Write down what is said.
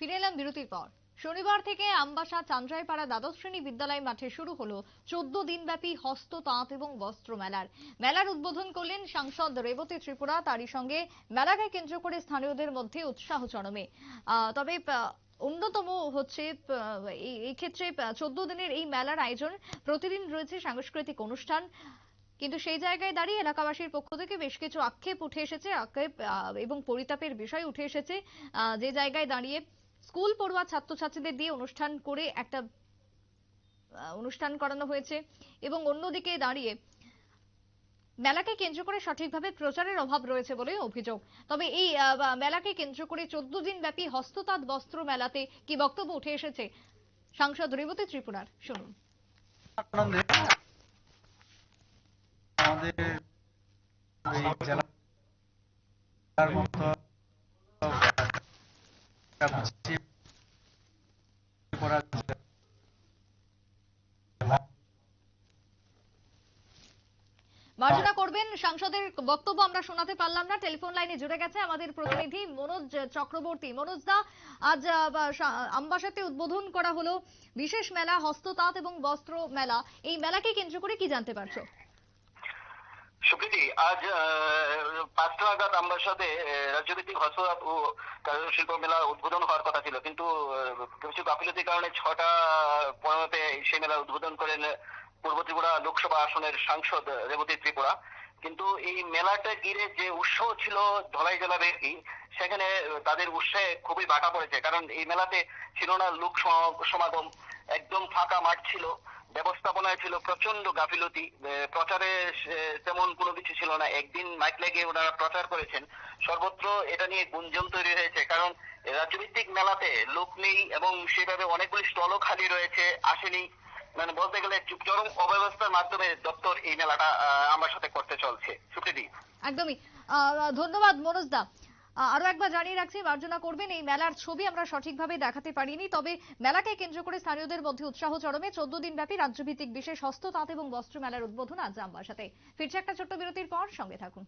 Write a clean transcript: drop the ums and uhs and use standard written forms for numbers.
ফিরে এলাম বিরতির পর। শনিবার থেকে আমবাসা চান্দ্রাইপাড়া দ্বাদশ শ্রেণী বিদ্যালয় মাঠে শুরু হলো 14 দিনব্যাপী হস্ত তাঁত এবং বস্ত্র মেলার উদ্বোধন করলেন সাংসদ রেবতী ত্রিপুরা। তারই সঙ্গে মেলাকে কেন্দ্র করে স্থানীয়দের মধ্যে উৎসাহ চরমে। তবে অন্যতম হচ্ছে এই ক্ষেত্রে 14 দিনের এই মেলার আয়োজন, প্রতিদিন রয়েছে সাংস্কৃতিক অনুষ্ঠান। কিন্তু সেই জায়গায় দাঁড়িয়ে এলাকাবাসীর পক্ষ থেকে বেশ কিছু আক্ষেপ উঠে এসেছে, এবং পরিতাপের বিষয় উঠে এসেছে। যে জায়গায় দাঁড়িয়ে স্কুল পড়ুয়া ছাত্রছাত্রীদের দিয়ে অনুষ্ঠান করে একটা অনুষ্ঠান করানো হয়েছে, এবং অন্যদিকে দাঁড়িয়ে মেলাকে কেন্দ্র করে সঠিকভাবে প্রচারের অভাব রয়েছে বলে অভিযোগ। তবে এই মেলাকে কেন্দ্র করে 14 দিন ব্যাপী হস্ততাঁত বস্ত্র মেলাতে কি বক্তব্য উঠে এসেছে সাংসদ রেবতী ত্রিপুরার, শুনুন। আমাদের এই জেলার মতো মার্জনা করবেন, সাংসদের বক্তব্য আমরা শোনাতে পারলাম না। টেলিফোন লাইনে জুড়ে গেছে আমাদের প্রতিনিধি মনোজ চক্রবর্তী। মনোজ দা, আজ আমবাসাতে উদ্বোধন করা হলো বিশেষ মেলা হস্ততাঁত এবং বস্ত্র মেলা। এই মেলাকে কেন্দ্র করে কি জানতে পারছো? সুপ্রীতি, আজ 5টা নাগাদ আমবাসাতে রাজ্যভিত্তিক হস্ততাঁত ও কারুশিল্প মেলা উদ্বোধন হওয়ার কথা ছিল, কিন্তু কিছু গাফিলতির কারণে 6টা 15-তে সেই মেলা উদ্বোধন করেন পূর্ব ত্রিপুরা লোকসভা আসনের সাংসদ রেবতী ত্রিপুরা। কিন্তু এই মেলাটা ঘিরে যে উৎসাহ ছিল ধলাই জেলাব্যাপী, সেখানে তাদের উৎসাহে খুবই বাধা পড়েছে। কারণ এই মেলাতে ছিল না লোক সমাগম, একদম ফাঁকা মাঠ ছিল, ব্যবস্থাপনায় ছিল প্রচন্ড গাফিলতি, প্রচারে তেমন কোনো কিছু ছিল না। একদিন মাইক লাগিয়ে ওনারা প্রচার করেছেন, সর্বত্র এটা নিয়ে গুঞ্জন তৈরি হয়েছে। কারণ রাজ্যভিত্তিক মেলাতে লোক নেই এবং সেভাবে অনেকগুলি স্টলও খালি রয়েছে, আসেনি। মানে বলতে গেলে চরম অব্যবস্থার মাধ্যমে দপ্তর এই মেলাটা আমার সাথে করতে চলছে। সুপ্রীতি, একদমই ধন্যবাদ মনোজ দা। আরো একবার জানিয়ে রাখছি, মার্জনা করবেন, এই মেলার ছবি আমরা সঠিকভাবে দেখাতে পারিনি। তবে মেলাকে কেন্দ্র করে স্থানীয়দের মধ্যে উৎসাহ চরমে। 14 দিন ব্যাপী রাজ্যভিত্তিক বিশেষ হস্ত তাঁত এবং বস্ত্র মেলার উদ্বোধন আজ আমবাসাতে। ফিরছে একটা ছোট্ট বিরতির পর, সঙ্গে থাকুন।